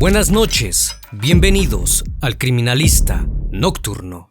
Buenas noches, bienvenidos al Criminalista Nocturno.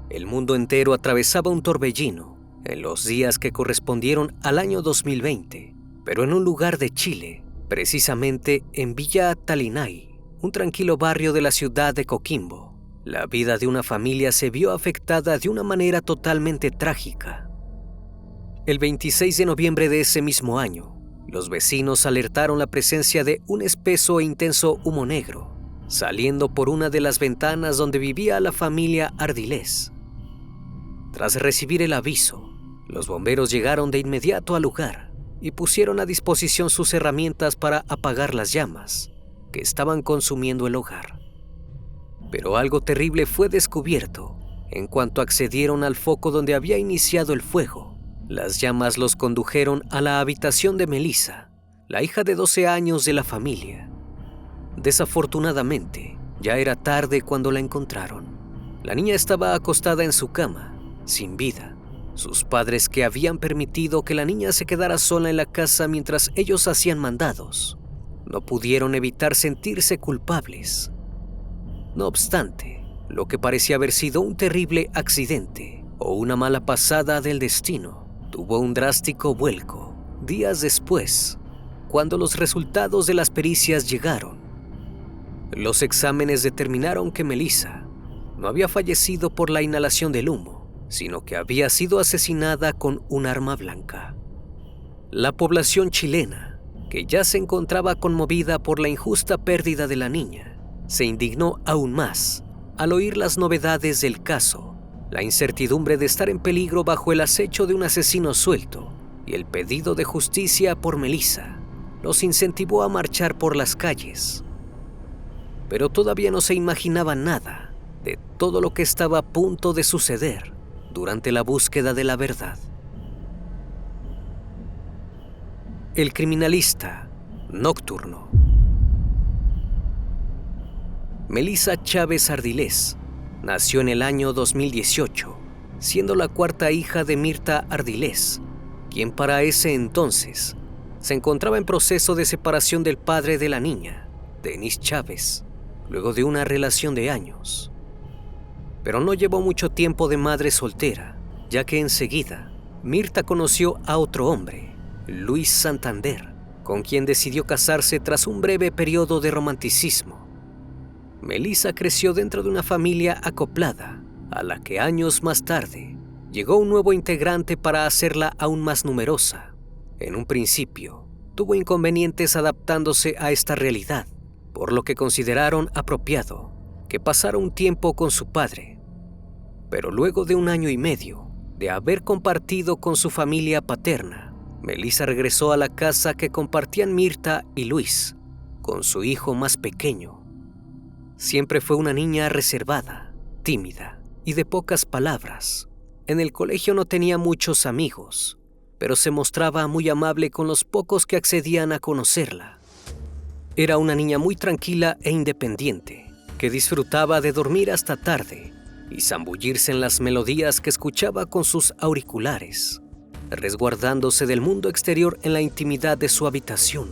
El mundo entero atravesaba un torbellino en los días que correspondieron al año 2020, pero en un lugar de Chile, precisamente en Villa Talinay, un tranquilo barrio de la ciudad de Coquimbo, la vida de una familia se vio afectada de una manera totalmente trágica. El 26 de noviembre de ese mismo año, los vecinos alertaron la presencia de un espeso e intenso humo negro, saliendo por una de las ventanas donde vivía la familia Ardilés. Tras recibir el aviso, los bomberos llegaron de inmediato al lugar y pusieron a disposición sus herramientas para apagar las llamas que estaban consumiendo el hogar. Pero algo terrible fue descubierto en cuanto accedieron al foco donde había iniciado el fuego. Las llamas los condujeron a la habitación de Melissa, la hija de 12 años de la familia. Desafortunadamente, ya era tarde cuando la encontraron. La niña estaba acostada en su cama, sin vida. Sus padres, que habían permitido que la niña se quedara sola en la casa mientras ellos hacían mandados, no pudieron evitar sentirse culpables. No obstante, lo que parecía haber sido un terrible accidente o una mala pasada del destino tuvo un drástico vuelco días después, cuando los resultados de las pericias llegaron. Los exámenes determinaron que Melissa no había fallecido por la inhalación del humo, sino que había sido asesinada con un arma blanca. La población chilena, que ya se encontraba conmovida por la injusta pérdida de la niña, se indignó aún más al oír las novedades del caso, la incertidumbre de estar en peligro bajo el acecho de un asesino suelto y el pedido de justicia por Melissa. Los incentivó a marchar por las calles. Pero todavía no se imaginaban nada de todo lo que estaba a punto de suceder durante la búsqueda de la verdad. El Criminalista Nocturno. Melissa Chávez Ardilés nació en el año 2018, siendo la cuarta hija de Mirta Ardilés, quien para ese entonces se encontraba en proceso de separación del padre de la niña, Denis Chávez, luego de una relación de años. Pero no llevó mucho tiempo de madre soltera, ya que enseguida Mirta conoció a otro hombre, Luis Santander, con quien decidió casarse tras un breve periodo de romanticismo. Melissa creció dentro de una familia acoplada, a la que años más tarde llegó un nuevo integrante para hacerla aún más numerosa. En un principio, tuvo inconvenientes adaptándose a esta realidad, por lo que consideraron apropiado que pasara un tiempo con su padre. Pero luego de 1 año y medio de haber compartido con su familia paterna, Melissa regresó a la casa que compartían Mirta y Luis, con su hijo más pequeño. Siempre fue una niña reservada, tímida y de pocas palabras. En el colegio no tenía muchos amigos, pero se mostraba muy amable con los pocos que accedían a conocerla. Era una niña muy tranquila e independiente, que disfrutaba de dormir hasta tarde y zambullirse en las melodías que escuchaba con sus auriculares, resguardándose del mundo exterior en la intimidad de su habitación.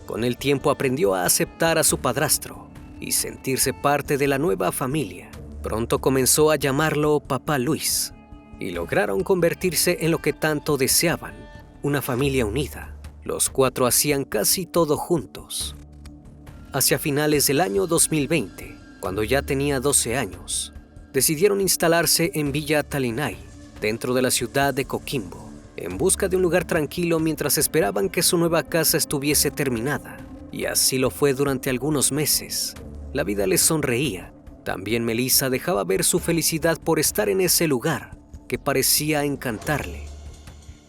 Con el tiempo aprendió a aceptar a su padrastro y sentirse parte de la nueva familia. Pronto comenzó a llamarlo Papá Luis y lograron convertirse en lo que tanto deseaban, una familia unida. Los 4 hacían casi todo juntos. Hacia finales del año 2020, cuando ya tenía 12 años, decidieron instalarse en Villa Talinay, dentro de la ciudad de Coquimbo, en busca de un lugar tranquilo mientras esperaban que su nueva casa estuviese terminada. Y así lo fue durante algunos meses. La vida les sonreía. También Melissa dejaba ver su felicidad por estar en ese lugar, que parecía encantarle.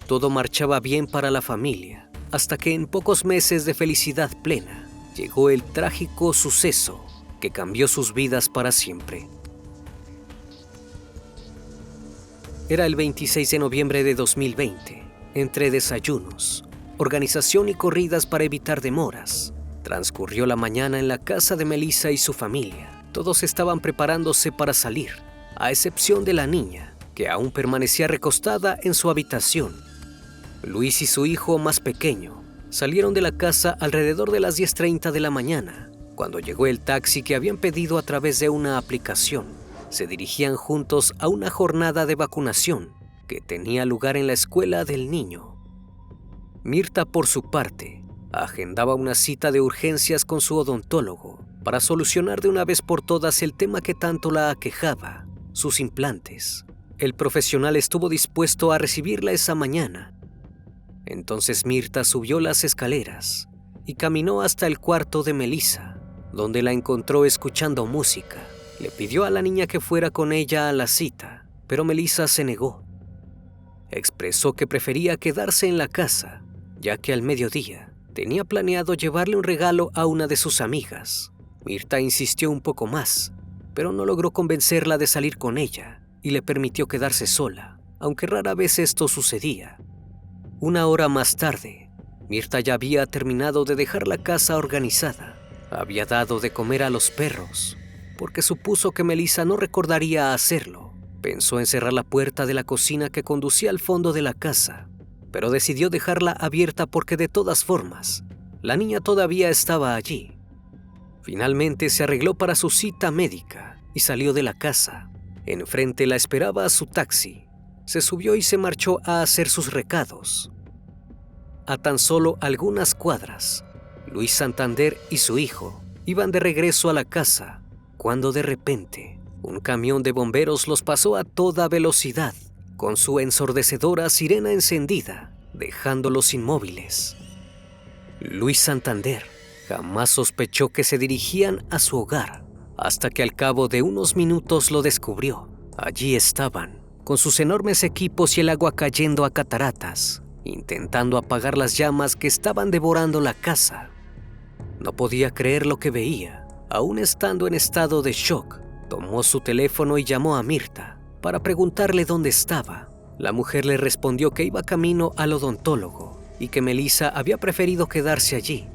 Todo marchaba bien para la familia, hasta que en pocos meses de felicidad plena llegó el trágico suceso que cambió sus vidas para siempre. Era el 26 de noviembre de 2020. Entre desayunos, organización y corridas para evitar demoras, transcurrió la mañana en la casa de Melissa y su familia. Todos estaban preparándose para salir, a excepción de la niña, que aún permanecía recostada en su habitación. Luis y su hijo más pequeño salieron de la casa alrededor de las 10:30 de la mañana, cuando llegó el taxi que habían pedido a través de una aplicación. Se dirigían juntos a una jornada de vacunación que tenía lugar en la escuela del niño. Mirta, por su parte, agendaba una cita de urgencias con su odontólogo para solucionar de una vez por todas el tema que tanto la aquejaba, sus implantes. El profesional estuvo dispuesto a recibirla esa mañana. Entonces Mirta subió las escaleras y caminó hasta el cuarto de Melissa, donde la encontró escuchando música. Le pidió a la niña que fuera con ella a la cita, pero Melissa se negó. Expresó que prefería quedarse en la casa, ya que al mediodía tenía planeado llevarle un regalo a una de sus amigas. Mirta insistió un poco más, pero no logró convencerla de salir con ella y le permitió quedarse sola, aunque rara vez esto sucedía. Una hora más tarde, Mirta ya había terminado de dejar la casa organizada. Había dado de comer a los perros, porque supuso que Melissa no recordaría hacerlo. Pensó en cerrar la puerta de la cocina que conducía al fondo de la casa, pero decidió dejarla abierta porque de todas formas, la niña todavía estaba allí. Finalmente se arregló para su cita médica y salió de la casa. Enfrente la esperaba su taxi. Se subió y se marchó a hacer sus recados. A tan solo algunas cuadras, Luis Santander y su hijo iban de regreso a la casa, cuando de repente un camión de bomberos los pasó a toda velocidad, con su ensordecedora sirena encendida, dejándolos inmóviles. Luis Santander jamás sospechó que se dirigían a su hogar, hasta que al cabo de unos minutos lo descubrió. Allí estaban, con sus enormes equipos y el agua cayendo a cataratas, intentando apagar las llamas que estaban devorando la casa. No podía creer lo que veía. Aún estando en estado de shock, tomó su teléfono y llamó a Mirta para preguntarle dónde estaba. La mujer le respondió que iba camino al odontólogo y que Melissa había preferido quedarse allí.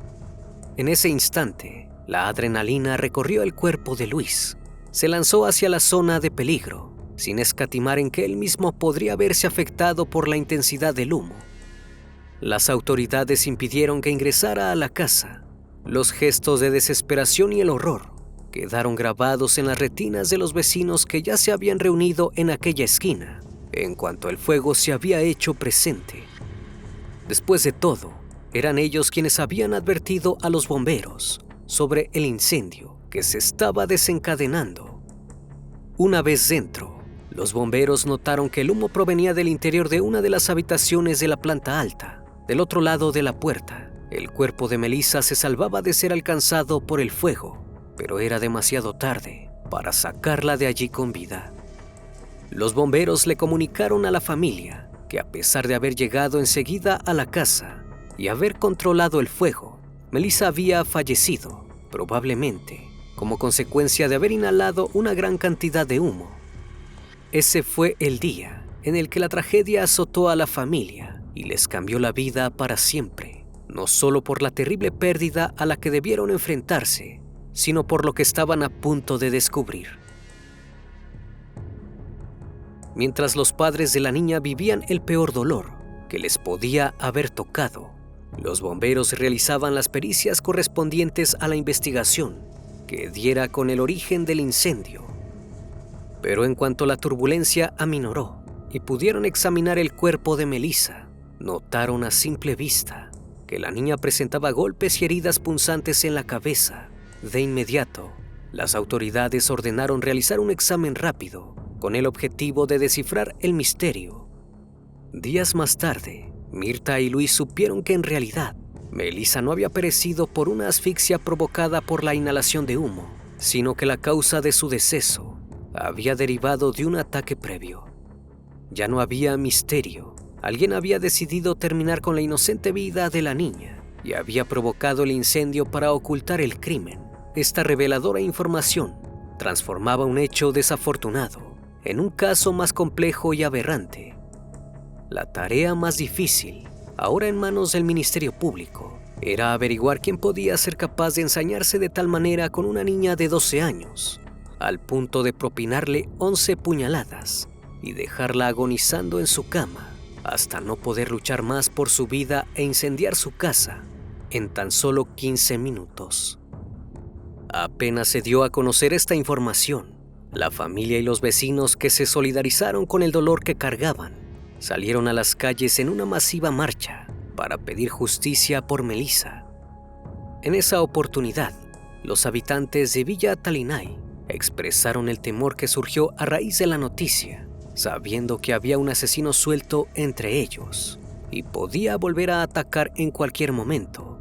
En ese instante, la adrenalina recorrió el cuerpo de Luis. Se lanzó hacia la zona de peligro, sin escatimar en que él mismo podría verse afectado por la intensidad del humo. Las autoridades impidieron que ingresara a la casa. Los gestos de desesperación y el horror quedaron grabados en las retinas de los vecinos que ya se habían reunido en aquella esquina, en cuanto el fuego se había hecho presente. Después de todo, eran ellos quienes habían advertido a los bomberos sobre el incendio que se estaba desencadenando. Una vez dentro, los bomberos notaron que el humo provenía del interior de una de las habitaciones de la planta alta. Del otro lado de la puerta, el cuerpo de Melissa se salvaba de ser alcanzado por el fuego, pero era demasiado tarde para sacarla de allí con vida. Los bomberos le comunicaron a la familia que, a pesar de haber llegado enseguida a la casa y haber controlado el fuego, Melissa había fallecido, probablemente como consecuencia de haber inhalado una gran cantidad de humo. Ese fue el día en el que la tragedia azotó a la familia y les cambió la vida para siempre, no solo por la terrible pérdida a la que debieron enfrentarse, sino por lo que estaban a punto de descubrir. Mientras los padres de la niña vivían el peor dolor que les podía haber tocado, los bomberos realizaban las pericias correspondientes a la investigación que diera con el origen del incendio. Pero en cuanto la turbulencia aminoró y pudieron examinar el cuerpo de Melissa, notaron a simple vista que la niña presentaba golpes y heridas punzantes en la cabeza. De inmediato, las autoridades ordenaron realizar un examen rápido con el objetivo de descifrar el misterio. Días más tarde, Mirta y Luis supieron que en realidad Melissa no había perecido por una asfixia provocada por la inhalación de humo, sino que la causa de su deceso había derivado de un ataque previo. Ya no había misterio. Alguien había decidido terminar con la inocente vida de la niña y había provocado el incendio para ocultar el crimen. Esta reveladora información transformaba un hecho desafortunado en un caso más complejo y aberrante. La tarea más difícil, ahora en manos del Ministerio Público, era averiguar quién podía ser capaz de ensañarse de tal manera con una niña de 12 años, al punto de propinarle 11 puñaladas y dejarla agonizando en su cama hasta no poder luchar más por su vida e incendiar su casa en tan solo 15 minutos. Apenas se dio a conocer esta información, la familia y los vecinos, que se solidarizaron con el dolor que cargaban, salieron a las calles en una masiva marcha para pedir justicia por Melissa. En esa oportunidad, los habitantes de Villa Talinay expresaron el temor que surgió a raíz de la noticia, sabiendo que había un asesino suelto entre ellos y podía volver a atacar en cualquier momento.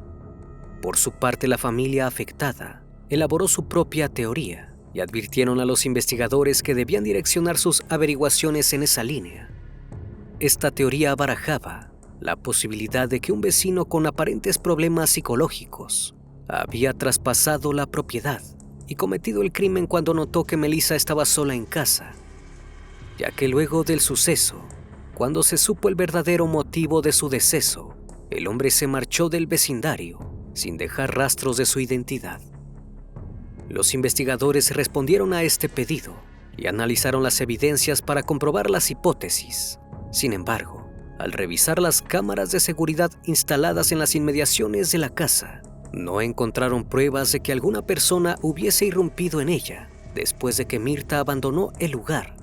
Por su parte, la familia afectada elaboró su propia teoría y advirtieron a los investigadores que debían direccionar sus averiguaciones en esa línea. Esta teoría barajaba la posibilidad de que un vecino con aparentes problemas psicológicos había traspasado la propiedad y cometido el crimen cuando notó que Melissa estaba sola en casa, ya que luego del suceso, cuando se supo el verdadero motivo de su deceso, el hombre se marchó del vecindario sin dejar rastros de su identidad. Los investigadores respondieron a este pedido y analizaron las evidencias para comprobar las hipótesis. Sin embargo, al revisar las cámaras de seguridad instaladas en las inmediaciones de la casa, no encontraron pruebas de que alguna persona hubiese irrumpido en ella después de que Mirta abandonó el lugar.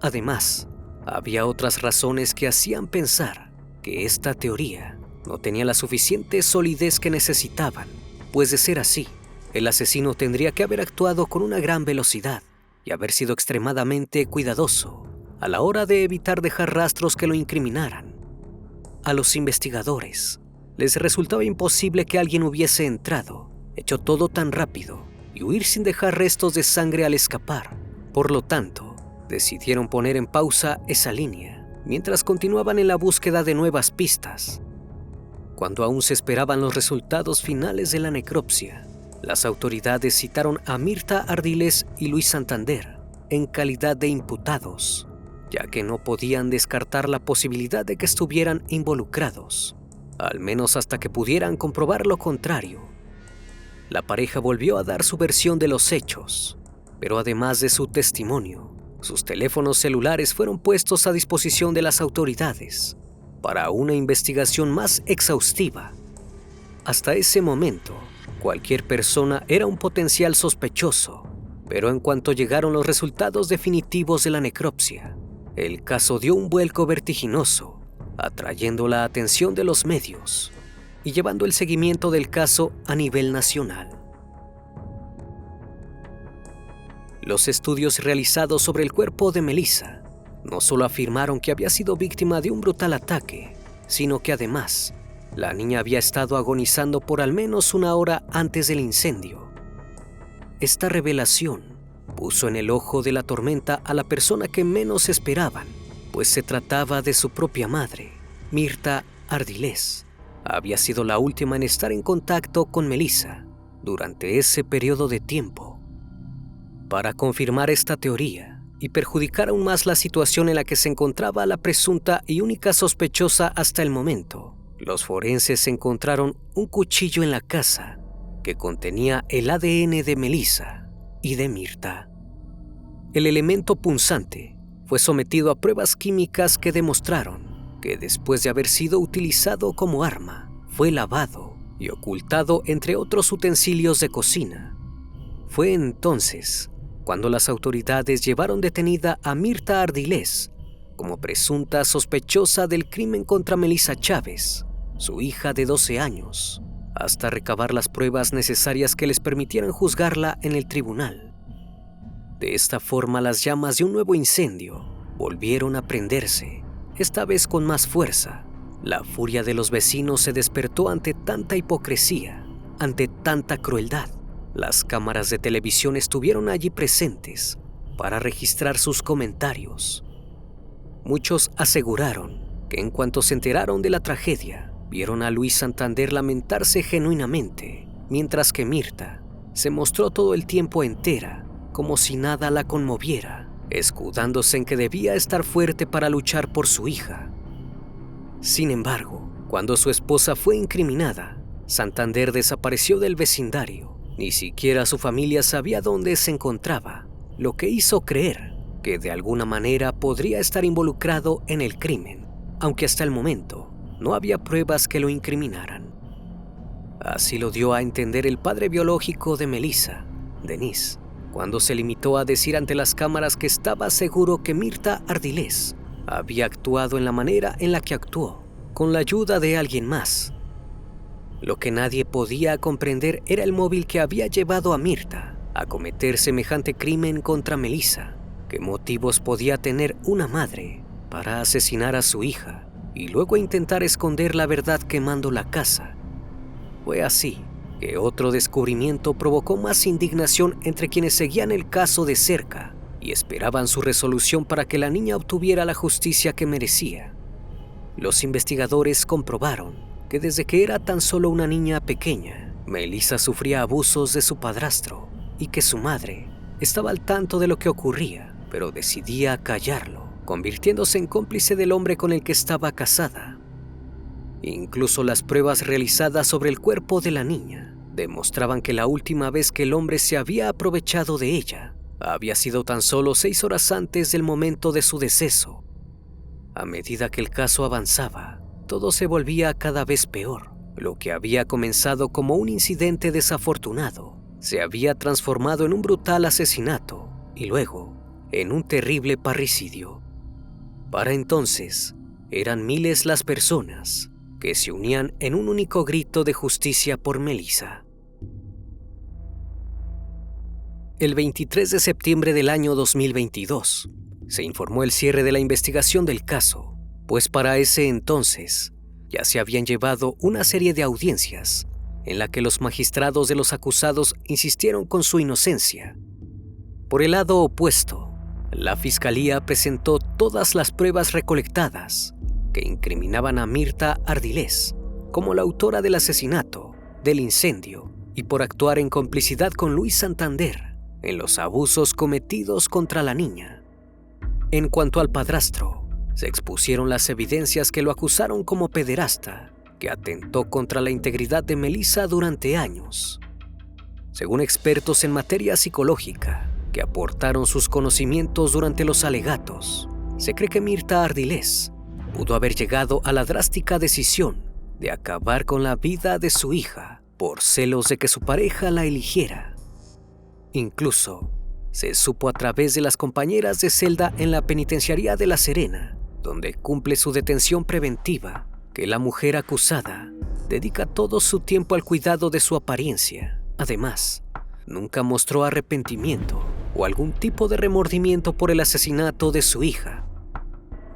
Además, había otras razones que hacían pensar que esta teoría no tenía la suficiente solidez que necesitaban, pues de ser así, el asesino tendría que haber actuado con una gran velocidad y haber sido extremadamente cuidadoso a la hora de evitar dejar rastros que lo incriminaran. A los investigadores les resultaba imposible que alguien hubiese entrado, hecho todo tan rápido y huir sin dejar restos de sangre al escapar. Por lo tanto, decidieron poner en pausa esa línea mientras continuaban en la búsqueda de nuevas pistas. Cuando aún se esperaban los resultados finales de la necropsia, las autoridades citaron a Mirta Ardiles y Luis Santander en calidad de imputados, ya que no podían descartar la posibilidad de que estuvieran involucrados, al menos hasta que pudieran comprobar lo contrario. La pareja volvió a dar su versión de los hechos, pero además de su testimonio, sus teléfonos celulares fueron puestos a disposición de las autoridades para una investigación más exhaustiva. Hasta ese momento, cualquier persona era un potencial sospechoso, pero en cuanto llegaron los resultados definitivos de la necropsia, el caso dio un vuelco vertiginoso, atrayendo la atención de los medios y llevando el seguimiento del caso a nivel nacional. Los estudios realizados sobre el cuerpo de Melissa no solo afirmaron que había sido víctima de un brutal ataque, sino que además la niña había estado agonizando por al menos una hora antes del incendio. Esta revelación puso en el ojo de la tormenta a la persona que menos esperaban, pues se trataba de su propia madre, Mirta Ardiles. Había sido la última en estar en contacto con Melissa durante ese periodo de tiempo. Para confirmar esta teoría y perjudicar aún más la situación en la que se encontraba la presunta y única sospechosa hasta el momento, los forenses encontraron un cuchillo en la casa que contenía el ADN de Melissa y de Mirta. El elemento punzante fue sometido a pruebas químicas que demostraron que después de haber sido utilizado como arma, fue lavado y ocultado entre otros utensilios de cocina. Fue entonces cuando las autoridades llevaron detenida a Mirta Ardiles como presunta sospechosa del crimen contra Melissa Chávez, su hija de 12 años, hasta recabar las pruebas necesarias que les permitieran juzgarla en el tribunal. De esta forma, las llamas de un nuevo incendio volvieron a prenderse, esta vez con más fuerza. La furia de los vecinos se despertó ante tanta hipocresía, ante tanta crueldad. Las cámaras de televisión estuvieron allí presentes para registrar sus comentarios. Muchos aseguraron que en cuanto se enteraron de la tragedia, vieron a Luis Santander lamentarse genuinamente, mientras que Mirta se mostró todo el tiempo entera, como si nada la conmoviera, escudándose en que debía estar fuerte para luchar por su hija. Sin embargo, cuando su esposa fue incriminada, Santander desapareció del vecindario. Ni siquiera su familia sabía dónde se encontraba, lo que hizo creer que de alguna manera podría estar involucrado en el crimen, aunque hasta el momento no había pruebas que lo incriminaran. Así lo dio a entender el padre biológico de Melissa, Denis, cuando se limitó a decir ante las cámaras que estaba seguro que Mirta Ardilés había actuado en la manera en la que actuó, con la ayuda de alguien más. Lo que nadie podía comprender era el móvil que había llevado a Mirta a cometer semejante crimen contra Melissa. ¿Qué motivos podía tener una madre para asesinar a su hija y luego intentar esconder la verdad quemando la casa? Fue así que otro descubrimiento provocó más indignación entre quienes seguían el caso de cerca y esperaban su resolución para que la niña obtuviera la justicia que merecía. Los investigadores comprobaron que desde que era tan solo una niña pequeña, Melissa sufría abusos de su padrastro y que su madre estaba al tanto de lo que ocurría, pero decidía callarlo, convirtiéndose en cómplice del hombre con el que estaba casada. Incluso las pruebas realizadas sobre el cuerpo de la niña demostraban que la última vez que el hombre se había aprovechado de ella había sido tan solo 6 horas antes del momento de su deceso. A medida que el caso avanzaba, todo se volvía cada vez peor. Lo que había comenzado como un incidente desafortunado se había transformado en un brutal asesinato y luego en un terrible parricidio. Para entonces, eran miles las personas que se unían en un único grito de justicia por Melissa. El 23 de septiembre del año 2022, se informó el cierre de la investigación del caso, pues para ese entonces ya se habían llevado una serie de audiencias en la que los magistrados de los acusados insistieron con su inocencia. Por el lado opuesto, la fiscalía presentó todas las pruebas recolectadas que incriminaban a Mirta Ardilés como la autora del asesinato, del incendio y por actuar en complicidad con Luis Santander en los abusos cometidos contra la niña. En cuanto al padrastro, se expusieron las evidencias que lo acusaron como pederasta, que atentó contra la integridad de Melissa durante años. Según expertos en materia psicológica, que aportaron sus conocimientos durante los alegatos, se cree que Mirta Ardilés pudo haber llegado a la drástica decisión de acabar con la vida de su hija por celos de que su pareja la eligiera. Incluso, se supo a través de las compañeras de celda en la penitenciaría de La Serena, donde cumple su detención preventiva, que la mujer acusada dedica todo su tiempo al cuidado de su apariencia. Además, nunca mostró arrepentimiento o algún tipo de remordimiento por el asesinato de su hija.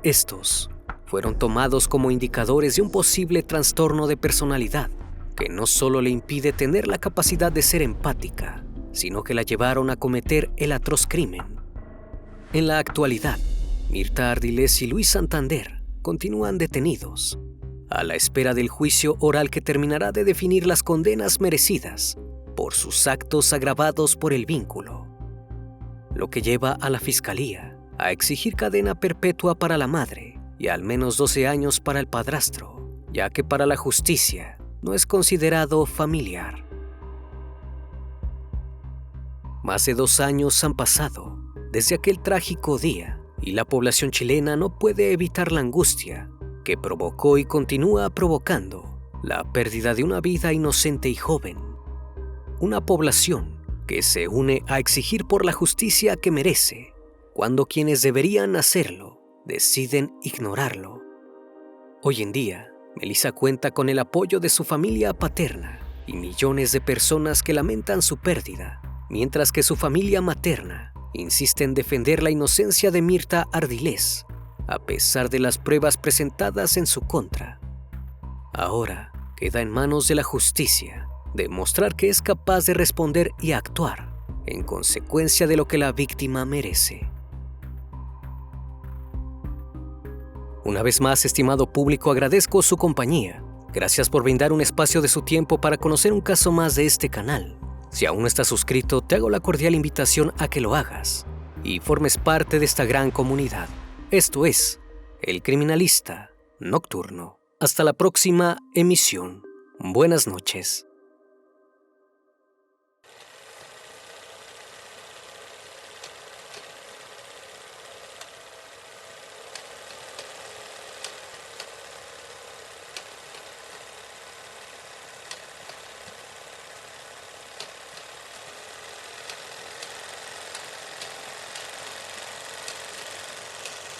Estos fueron tomados como indicadores de un posible trastorno de personalidad que no solo le impide tener la capacidad de ser empática, sino que la llevaron a cometer el atroz crimen. En la actualidad, Mirta Ardilés y Luis Santander continúan detenidos, a la espera del juicio oral que terminará de definir las condenas merecidas por sus actos agravados por el vínculo, lo que lleva a la Fiscalía a exigir cadena perpetua para la madre y al menos 12 años para el padrastro, ya que para la justicia no es considerado familiar. Más de 2 años han pasado desde aquel trágico día y la población chilena no puede evitar la angustia que provocó y continúa provocando la pérdida de una vida inocente y joven. Una población que se une a exigir por la justicia que merece, cuando quienes deberían hacerlo deciden ignorarlo. Hoy en día, Melissa cuenta con el apoyo de su familia paterna y millones de personas que lamentan su pérdida, mientras que su familia materna insiste en defender la inocencia de Mirta Ardilés, a pesar de las pruebas presentadas en su contra. Ahora queda en manos de la justicia demostrar que es capaz de responder y actuar en consecuencia de lo que la víctima merece. Una vez más, estimado público, agradezco su compañía. Gracias por brindar un espacio de su tiempo para conocer un caso más de este canal. Si aún no estás suscrito, te hago la cordial invitación a que lo hagas y formes parte de esta gran comunidad. Esto es El Criminalista Nocturno. Hasta la próxima emisión. Buenas noches.